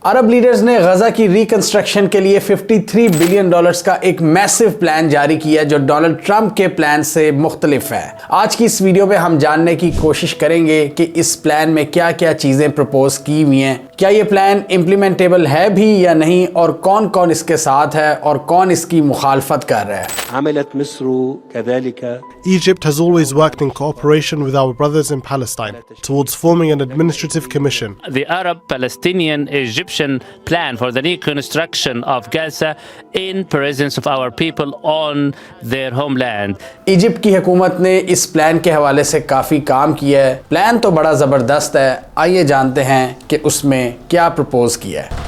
عرب leaders نے غزہ کی reconstruction کے لیے $53 بلین کا ایک میسو پلان جاری کیا جو ڈونلڈ ٹرمپ کے پلان سے مختلف ہے۔ آج کی اس ویڈیو میں ہم جاننے کی کوشش کریں گے کہ اس پلان میں کیا کیا چیزیں پروپوز کی ہوئی ہیں، کیا یہ پلان امپلیمنٹیبل ہے بھی یا نہیں، اور کون کون اس کے ساتھ ہے اور کون اس کی مخالفت کر رہا ہے۔ عملت مصر كذلك. Egypt has always worked in cooperation with our brothers in Palestine towards forming an administrative commission. The Arab-Palestinian-Egyptian plan for the reconstruction of Gaza in presence of our people on their homeland. Egypt کی حکومت نے اس plan کے حوالے سے کافی کام کیا ہے۔ Plan تو بڑا زبردست ہے، آئیے جانتے ہیں کہ اس میں کیا پروپوز کیا ہے۔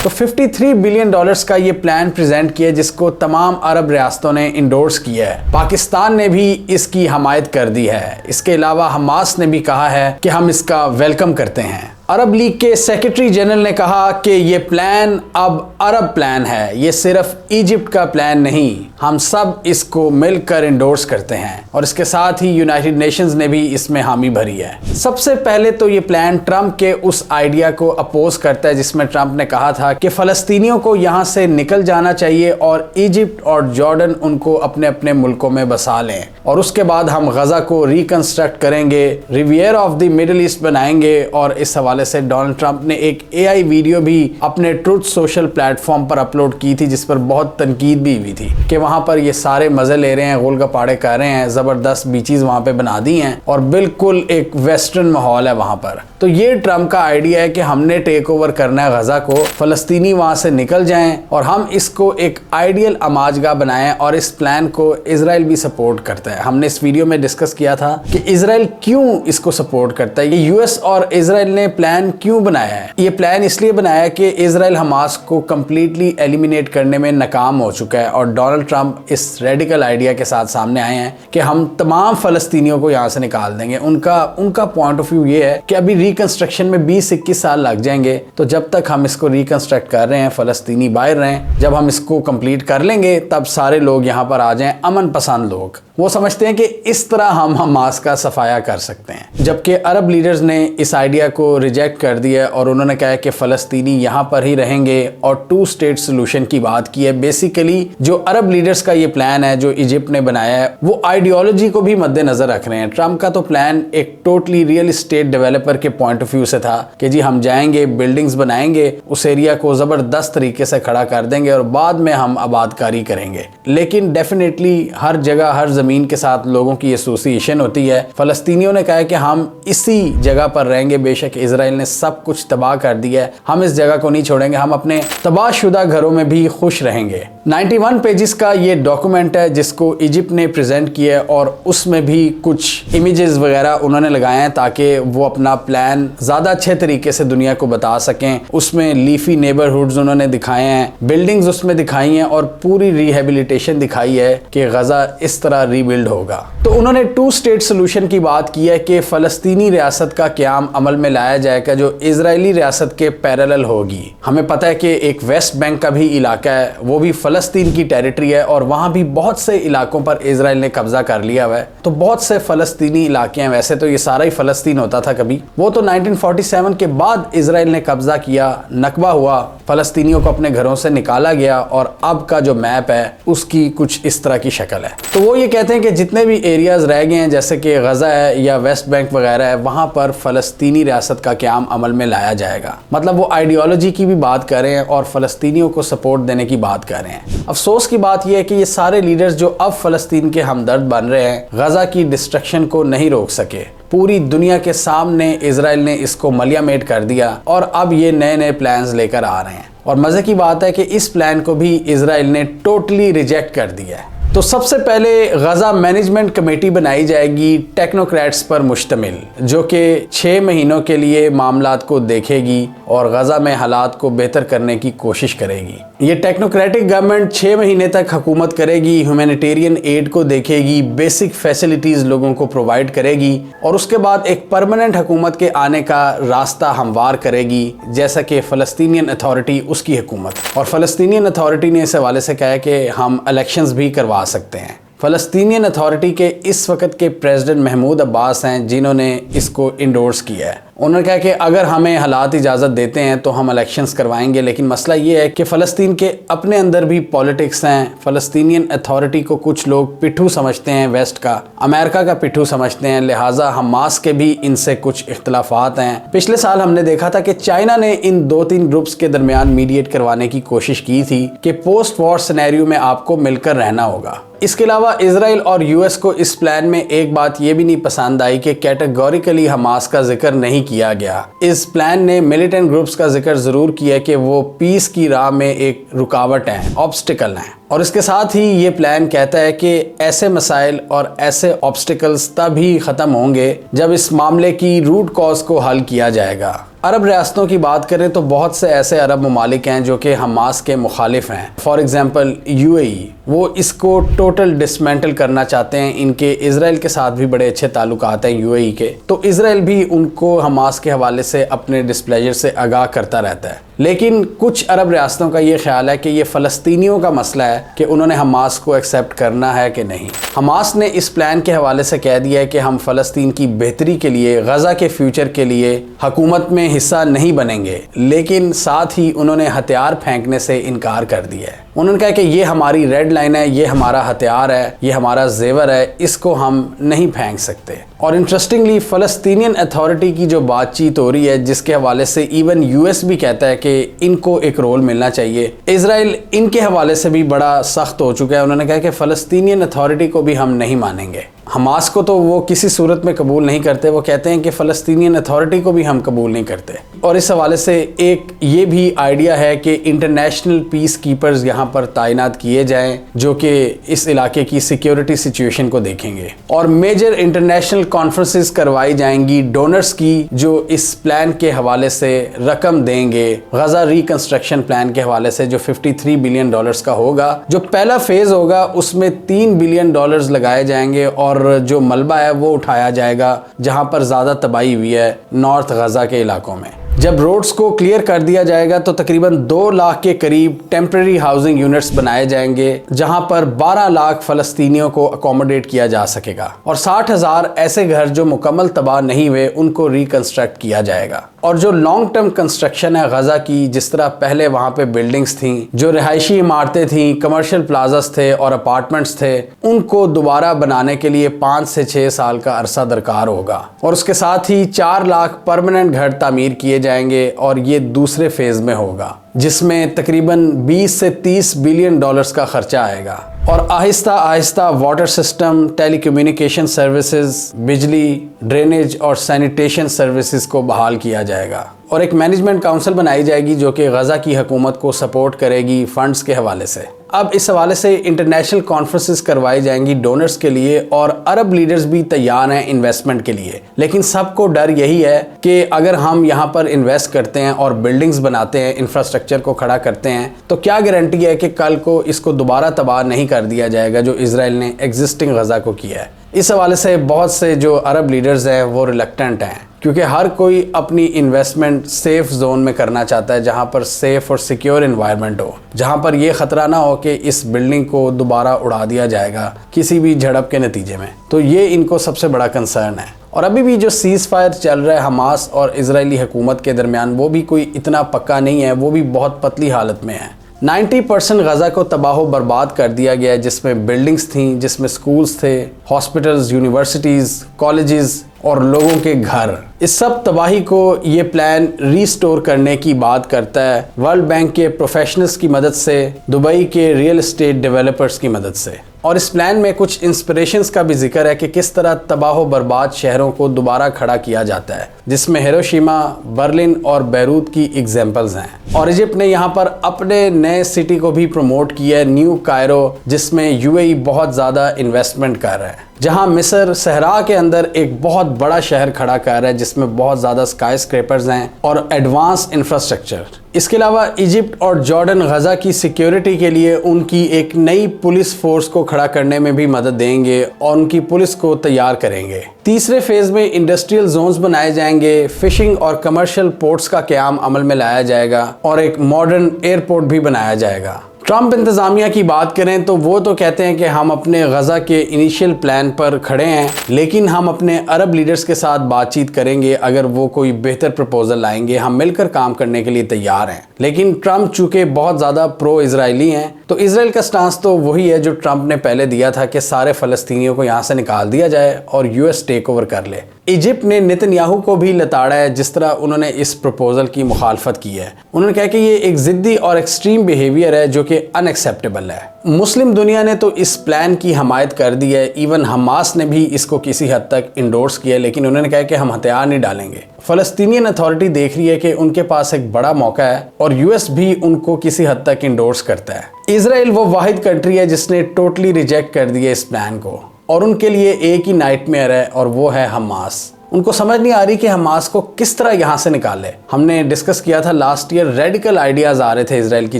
تو $53 بلین کا یہ پلان پریزنٹ کیا جس کو تمام عرب ریاستوں نے انڈورس کیا ہے۔ پاکستان نے بھی اس کی حمایت کر دی ہے۔ اس کے علاوہ حماس نے بھی کہا ہے کہ ہم اس کا ویلکم کرتے ہیں۔ عرب لیگ کے سیکرٹری جنرل نے کہا کہ یہ پلان اب عرب پلان ہے، یہ صرف ایجپٹ کا پلان نہیں، ہم سب اس کو مل کر انڈورس کرتے ہیں، اور اس کے ساتھ ہی یونائٹڈ نیشنز نے بھی اس میں حامی بھری ہے۔ سب سے پہلے تو یہ پلان ٹرمپ کے اس آئیڈیا کو اپوز کرتا ہے جس میں ٹرمپ نے کہا تھا کہ فلسطینیوں کو یہاں سے نکل جانا چاہیے اور ایجپٹ اور جارڈن ان کو اپنے اپنے ملکوں میں بسا لیں، اور اس کے بعد ہم غزہ کو ریکنسٹرکٹ کریں گے، ریویئر آف دی مڈل ایسٹ بنائیں گے۔ اور اس حوالے سے ڈونلڈ ٹرمپ نے ایک AI ویڈیو بھی اپنے ٹروتھ سوشل پلیٹ فارم پر اپلوڈ کی تھی جس پر بہت تنقید بھی ہوئی تھی کہ وہاں پر یہ سارے مزے لے رہے ہیں، گول گپاڑے کر رہے ہیں، زبردست بیچیز وہاں پہ بنا دی ہیں اور بالکل ایک ویسٹرن ماحول ہے وہاں پر۔ تو یہ ٹرمپ کا آئیڈیا ہے کہ ہم نے ٹیک اوور کرنا ہے غزہ کو، فلسطینی وہاں سے نکل جائیں اور ہم اس کو ایک آئیڈیل اماجگاہ بنائیں، اور اس پلان کو اسرائیل بھی سپورٹ کرتا ہے۔ ہم نے اس ویڈیو میں ڈسکس کیا تھا کہ اسرائیل کیوں اس کو سپورٹ کرتا ہے، یہ US اور اسرائیل نے پلان کیوں بنایا ہے۔ یہ پلان اس لیے بنایا ہے کہ اسرائیل حماس کو کمپلیٹلی ایلیمینیٹ کرنے میں ناکام ہو چکا ہے، اور ڈونلڈ ٹرمپ اس ریڈیکل آئیڈیا کے ساتھ سامنے آئے ہیں کہ ہم تمام فلسطینیوں کو یہاں سے نکال دیں گے۔ ان کا پوائنٹ آف ویو یہ ہے کہ ابھی ریکنسٹرکشن میں 20-21 سال لگ جائیں گے، تو جب تک ہم اس کو ریکنسٹرکٹ کر رہے ہیں فلسطینی باہر رہیں، جب ہم اس کو کمپلیٹ کر لیں گے تب سارے لوگ یہاں پر آ جائیں، امن پسند لوگ۔ وہ سمجھتے ہیں کہ اس طرح ہم حماس کا صفایا کر سکتے ہیں، جبکہ عرب لیڈرز نے اس آئیڈیا کو ریجیکٹ کر دیا اور انہوں نے کہا کہ فلسطینی یہاں پر ہی رہیں گے، اور 2 اسٹیٹ سولوشن کی بات کی ہے۔ بیسیکلی جو عرب لیڈرز کا یہ پلان ہے جو ایجپٹ نے بنایا ہے وہ آئیڈیالوجی کو بھی مد نظر رکھ رہے ہیں۔ ٹرمپ کا تو پلان ایک ٹوٹلی ریئل اسٹیٹ ڈیولپر کے پوائنٹ آف ویو سے تھا کہ جی ہم جائیں گے، بلڈنگز بنائیں گے، اس ایریا کو زبردست طریقے سے کھڑا کر دیں گے اور بعد میں ہم آباد کاری کریں گے۔ لیکن ڈیفینیٹلی ہر جگہ ہر زمین کے ساتھ لوگوں کی ایسوسیشن ہوتی ہے۔ فلسطینیوں نے کہا کہ ہم اسی جگہ پر رہیں گے، بے شک اسرائیل نے سب کچھ تباہ کر دیا ہے، ہم اس جگہ کو نہیں چھوڑیں گے، ہم اپنے تباہ شدہ گھروں میں بھی خوش رہیں گے۔ 91 پیجز کا یہ ڈاکومنٹ ہے جس کو ایجپٹ نے پریزنٹ کیا ہے، اور اس میں بھی کچھ امیجز وغیرہ انہوں نے لگائے ہیں تاکہ وہ اپنا پلان زیادہ اچھے طریقے سے دنیا کو بتا سکیں۔ اس میں لیفی نیبرہڈز انہوں نے دکھائے ہیں، بلڈنگز اس میں دکھائی ہیں، اور پوری ریہیبلیٹیشن دکھائی ہے کہ غزہ اس طرح ریبلڈ ہوگا۔ تو انہوں نے 2 اسٹیٹ سولوشن کی بات کی ہے کہ فلسطینی ریاست کا قیام عمل میں لایا جائے گا جو اسرائیلی ریاست کے پیرالل ہوگی۔ ہمیں پتہ ہے کہ ایک ویسٹ بینک کا بھی علاقہ ہے، وہ بھی فلسطین کی ٹیریٹری ہے، اور وہاں بھی بہت سے علاقوں پر اسرائیل نے قبضہ کر لیا ہوا ہے۔ تو بہت سے فلسطینی علاقے ہیں، ویسے تو یہ سارا ہی فلسطین ہوتا تھا کبھی، وہ تو 1947 کے بعد اسرائیل نے قبضہ کیا، نکبہ ہوا، فلسطینیوں کو اپنے گھروں سے نکالا گیا، اور اب کا جو میپ ہے اس کی کچھ اس طرح کی شکل ہے۔ تو وہ یہ کہتے ہیں کہ جتنے بھی ایریاز رہ گئے ہیں جیسے کہ غزہ ہے یا ویسٹ بینک وغیرہ ہے، وہاں پر فلسطینی ریاست کا قیام عمل میں لایا جائے گا۔ مطلب وہ آئیڈیالوجی کی بھی بات کر رہے ہیں اور فلسطینیوں کو سپورٹ دینے کی بات کر رہے ہیں۔ افسوس کی بات یہ ہے کہ یہ سارے لیڈرز جو اب فلسطین کے ہمدرد بن رہے ہیں غزہ کی ڈسٹرکشن کو نہیں روک سکے۔ پوری دنیا کے سامنے اسرائیل نے اس کو ملیا میٹ کر دیا، اور اب یہ نئے نئے پلانز لے کر آ رہے ہیں، اور مزے کی بات ہے کہ اس پلان کو بھی اسرائیل نے ٹوٹلی ریجیکٹ کر دیا ہے۔ تو سب سے پہلے غزہ مینجمنٹ کمیٹی بنائی جائے گی ٹیکنوکریٹس پر مشتمل، جو کہ 6 مہینوں کے لیے معاملات کو دیکھے گی اور غزہ میں حالات کو بہتر کرنے کی کوشش کرے گی۔ یہ ٹیکنوکریٹک گورنمنٹ 6 مہینے تک حکومت کرے گی، ہیومینیٹیرین ایڈ کو دیکھے گی، بیسک فیسلٹیز لوگوں کو پرووائڈ کرے گی، اور اس کے بعد ایک پرماننٹ حکومت کے آنے کا راستہ ہموار کرے گی، جیسا کہ فلسطینین اتھارٹی اس کی حکومت۔ اور فلسطینین اتھارٹی نے اس حوالے سے کہا ہے کہ ہم الیکشنز بھی کروا سکتے ہیں۔ فلسطینین اتھارٹی کے اس وقت کے پریزیڈنٹ محمود عباس ہیں جنہوں نے اس کو انڈورس کیا ہے. انہوں نے کہا کہ اگر ہمیں حالات اجازت دیتے ہیں تو ہم الیکشنز کروائیں گے، لیکن مسئلہ یہ ہے کہ فلسطین کے اپنے اندر بھی پالیٹکس ہیں. فلسطینین اتھارٹی کو کچھ لوگ پٹھو سمجھتے ہیں، ویسٹ کا، امریکہ کا پٹھو سمجھتے ہیں، لہٰذا حماس کے بھی ان سے کچھ اختلافات ہیں. پچھلے سال ہم نے دیکھا تھا کہ چائنا نے ان 2-3 گروپس کے درمیان میڈیٹ کروانے کی کوشش کی تھی کہ پوسٹ وار سینیریو میں آپ کو مل کر رہنا ہوگا. اس کے علاوہ اسرائیل اور یو ایس کو اس پلان میں ایک بات یہ بھی نہیں پسند آئی کہ کیٹیگوریکلی حماس کا ذکر نہیں کیا گیا. اس پلان نے ملیٹنٹ گروپس کا ذکر ضرور کیا کہ وہ پیس کی راہ میں ایک رکاوٹ ہیں، آبسٹیکل ہیں، اور اس کے ساتھ ہی یہ پلان کہتا ہے کہ ایسے مسائل اور ایسے آبسٹیکلز تب ہی ختم ہوں گے جب اس معاملے کی روٹ کاز کو حل کیا جائے گا. عرب ریاستوں کی بات کریں تو بہت سے ایسے عرب ممالک ہیں جو کہ حماس کے مخالف ہیں. فار ایگزامپل یو اے ای، وہ اس کو ٹوٹل ڈسمینٹل کرنا چاہتے ہیں. ان کے اسرائیل کے ساتھ بھی بڑے اچھے تعلقات ہیں یو اے ای کے، تو اسرائیل بھی ان کو حماس کے حوالے سے اپنے ڈسپلیجر سے آگاہ کرتا رہتا ہے. لیکن کچھ عرب ریاستوں کا یہ خیال ہے کہ یہ فلسطینیوں کا مسئلہ ہے کہ انہوں نے حماس کو ایکسیپٹ کرنا ہے کہ نہیں. حماس نے اس پلان کے حوالے سے کہہ دیا ہے کہ ہم فلسطین کی بہتری کے لیے، غزہ کے فیوچر کے لیے حکومت میں حصہ نہیں بنیں گے، لیکن ساتھ ہی انہوں نے ہتھیار پھینکنے سے انکار کر دیا ہے. انہوں نے کہا کہ یہ ہماری ریڈ لائن ہے، یہ ہمارا ہتھیار ہے، یہ ہمارا زیور ہے، اس کو ہم نہیں پھینک سکتے. اور انٹرسٹنگلی فلسطینین اتھارٹی کی جو بات چیت ہو رہی ہے جس کے حوالے سے ایون یو ایس بھی کہتا ہے کہ ان کو ایک رول ملنا چاہیے، اسرائیل ان کے حوالے سے بھی بڑا سخت ہو چکا ہے. انہوں نے کہا کہ فلسطینین اتھارٹی کو بھی ہم نہیں مانیں گے. حماس کو تو وہ کسی صورت میں قبول نہیں کرتے، وہ کہتے ہیں کہ فلسطینین اتھارٹی کو بھی ہم قبول نہیں کرتے. اور اس حوالے سے ایک یہ بھی آئیڈیا ہے کہ انٹرنیشنل پیس کیپرز یہاں پر تعینات کیے جائیں جو کہ اس علاقے کی سیکیورٹی سچویشن کو دیکھیں گے. اور میجر انٹرنیشنل کانفرنسز کروائی جائیں گی ڈونرز کی جو اس پلان کے حوالے سے رقم دیں گے. غزہ ریکنسٹرکشن پلان کے حوالے سے جو $53 بلین کا ہوگا، جو پہلا فیز ہوگا اس میں $3 بلین لگائے جائیں گے اور جو ملبہ ہے وہ اٹھایا جائے گا جہاں پر زیادہ تباہی ہوئی ہے، نارتھ غزہ کے علاقوں میں. جب روڈز کو کلیئر کر دیا جائے گا تو تقریباً 2 لاکھ کے قریب ٹیمپریری ہاؤسنگ یونٹس بنائے جائیں گے جہاں پر 12 لاکھ فلسطینیوں کو اکوموڈیٹ کیا جا سکے گا، اور 60,000 ایسے گھر جو مکمل تباہ نہیں ہوئے ان کو ریکنسٹرکٹ کیا جائے گا. اور جو لانگ ٹرم کنسٹرکشن ہے غزہ کی، جس طرح پہلے وہاں پہ بلڈنگز تھیں، جو رہائشی عمارتیں تھیں، کمرشل پلازاز تھے اور اپارٹمنٹس تھے، ان کو دوبارہ بنانے کے لیے 5 سے 6 سال کا عرصہ درکار ہوگا. اور اس کے ساتھ ہی 4 لاکھ پرماننٹ گھر تعمیر کیے جائیں گے، اور یہ دوسرے فیز میں ہوگا جس میں تقریباً $20 سے $30 بلین کا خرچہ آئے گا. اور آہستہ آہستہ واٹر سسٹم، ٹیلی کمیونیکیشن سروسز، بجلی، ڈرینیج اور سینیٹیشن سروسز کو بحال کیا جائے گا. اور ایک مینجمنٹ کاؤنسل بنائی جائے گی جو کہ غزہ کی حکومت کو سپورٹ کرے گی فنڈز کے حوالے سے. اب اس حوالے سے انٹرنیشنل کانفرنسز کروائی جائیں گی ڈونرز کے لیے، اور عرب لیڈرز بھی تیار ہیں انویسٹمنٹ کے لیے. لیکن سب کو ڈر یہی ہے کہ اگر ہم یہاں پر انویسٹ کرتے ہیں اور بلڈنگز بناتے ہیں، انفراسٹرکچر کو کھڑا کرتے ہیں، تو کیا گارنٹی ہے کہ کل کو اس کو دوبارہ تباہ نہیں کر دیا جائے گا جو اسرائیل نے ایگزسٹنگ غزہ کو کیا ہے. اس حوالے سے بہت سے جو عرب لیڈرز ہیں وہ ریلیکٹنٹ ہیں، کیونکہ ہر کوئی اپنی انویسٹمنٹ سیف زون میں کرنا چاہتا ہے جہاں پر سیف اور سیکیور انوائرمنٹ ہو، جہاں پر یہ خطرہ نہ ہو کہ اس بلڈنگ کو دوبارہ اڑا دیا جائے گا کسی بھی جھڑپ کے نتیجے میں. تو یہ ان کو سب سے بڑا کنسرن ہے. اور ابھی بھی جو سیز فائر چل رہا ہے حماس اور اسرائیلی حکومت کے درمیان، وہ بھی کوئی اتنا پکا نہیں ہے، وہ بھی بہت پتلی حالت میں ہے. 90% غزہ کو تباہ و برباد کر دیا گیا ہے، جس میں بلڈنگز تھیں، جس میں سکولز تھے، ہاسپٹلز، یونیورسٹیز، کالجز اور لوگوں کے گھر. اس سب تباہی کو یہ پلان ریسٹور کرنے کی بات کرتا ہے، ورلڈ بینک کے پروفیشنلز کی مدد سے، دبئی کے ریئل اسٹیٹ ڈیولپرز کی مدد سے. اور اس پلان میں کچھ انسپریشنز کا بھی ذکر ہے کہ کس طرح تباہ و برباد شہروں کو دوبارہ کھڑا کیا جاتا ہے، جس میں ہیروشیما، برلن اور بیروت کی ایگزامپلز ہیں. اور ایجپٹ نے یہاں پر اپنے نئے سٹی کو بھی پروموٹ کیا ہے، نیو کائرو، جس میں یو اے ای بہت زیادہ انویسٹمنٹ کر رہا ہے. جہاں مصر صحرا کے اندر ایک بہت بڑا شہر کھڑا کر رہا ہے جس میں بہت زیادہ اسکائی اسکریپرز ہیں اور ایڈوانس انفراسٹرکچر. اس کے علاوہ ایجپٹ اور جارڈن غزہ کی سیکیورٹی کے لیے ان کی ایک نئی پولیس فورس کو کھڑا کرنے میں بھی مدد دیں گے اور ان کی پولیس کو تیار کریں گے. تیسرے فیز میں انڈسٹریل زونز بنائے جائیں گے، فشنگ اور کمرشل پورٹس کا قیام عمل میں لایا جائے گا اور ایک ماڈرن ایئرپورٹ بھی بنایا جائے گا. ٹرمپ انتظامیہ کی بات کریں تو وہ تو کہتے ہیں کہ ہم اپنے غزہ کے انیشیل پلان پر کھڑے ہیں، لیکن ہم اپنے عرب لیڈرز کے ساتھ بات چیت کریں گے، اگر وہ کوئی بہتر پروپوزل لائیں گے ہم مل کر کام کرنے کے لیے تیار ہیں۔ لیکن ٹرمپ چونکہ بہت زیادہ پرو اسرائیلی ہیں تو اسرائیل کا سٹانس تو وہی ہے جو ٹرمپ نے پہلے دیا تھا کہ سارے فلسطینیوں کو یہاں سے نکال دیا جائے اور یو ایس ٹیک اوور کر لے۔ ایجپٹ نے نتن-یاہو کو بھی لتاڑا ہے جس طرح انہوں نے اس پروپوزل کی مخالفت کی ہے۔ انہوں نے کہا کہ یہ ایک ضدی اور ایکسٹریم بیہیویئر ہے جو کہ ان ایکسیپٹیبل ہے۔ مسلم دنیا نے تو اس پلان کی حمایت کر دی ہے، ایون حماس نے بھی اس کو کسی حد تک انڈورس کیا، لیکن انہوں نے کہا کہ ہم ہتھیار نہیں ڈالیں گے۔ فلسطینین اتھارٹی دیکھ رہی ہے کہ ان کے پاس ایک بڑا موقع ہے اور یو ایس بھی ان کو کسی حد تک انڈورس کرتا ہے۔ اسرائیل وہ واحد کنٹری ہے جس نے ٹوٹلی ریجیکٹ کر دیا اس پلان کو، اور ان کے لیے ایک ہی نائٹ میئر ہے اور وہ ہے حماس۔ ان کو سمجھ نہیں آ رہی کہ حماس کو کس طرح یہاں سے نکالے۔ ہم نے ڈسکس کیا تھا لاسٹ ایئر، ریڈیکل آئیڈیاز آ رہے تھے اسرائیل کی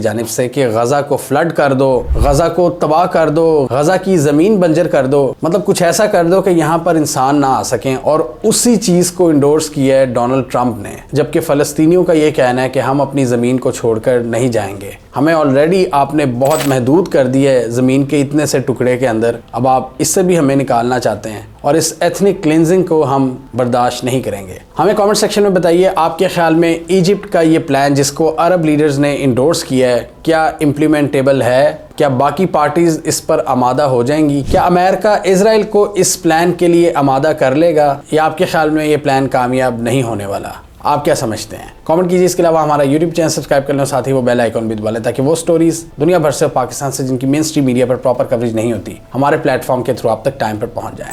جانب سے کہ غزہ کو فلڈ کر دو، غزہ کو تباہ کر دو، غزہ کی زمین بنجر کر دو، مطلب کچھ ایسا کر دو کہ یہاں پر انسان نہ آ سکیں، اور اسی چیز کو انڈورس کیا ہے ڈونلڈ ٹرمپ نے، جبکہ فلسطینیوں کا یہ کہنا ہے کہ ہم اپنی زمین کو چھوڑ کر نہیں جائیں گے، ہمیں آلریڈی آپ نے بہت محدود کر دی ہے زمین کے اتنے سے ٹکڑے کے اندر، اب آپ اس سے بھی ہمیں نکالنا چاہتے ہیں، اور اس ایتھنک کلینزنگ کو ہم برداشت نہیں کریں گے۔ ہمیں کامنٹ سیکشن میں بتائیے آپ کے خیال میں ایجپٹ کا یہ پلان جس کو عرب لیڈرز نے انڈورس کیا ہے کیا امپلیمنٹیبل ہے؟ کیا باقی پارٹیز اس پر آمادہ ہو جائیں گی؟ کیا امریکہ اسرائیل کو اس پلان کے لیے آمادہ کر لے گا، یا آپ کے خیال میں یہ پلان کامیاب نہیں ہونے والا؟ آپ کیا سمجھتے ہیں؟ کامنٹ کیجیے۔ اس کے علاوہ ہمارا یوٹیوب چینل سبسکرائب کر لیں اور ساتھ ہی وہ بیل آئیکن بھی دبا لیں تاکہ وہ سٹوریز دنیا بھر سے اور پاکستان سے جن کی مین اسٹریم میڈیا پر پراپر کوریج نہیں ہوتی ہمارے پلیٹ فارم کے تھرو آپ تک ٹائم پر پہنچ جائیں۔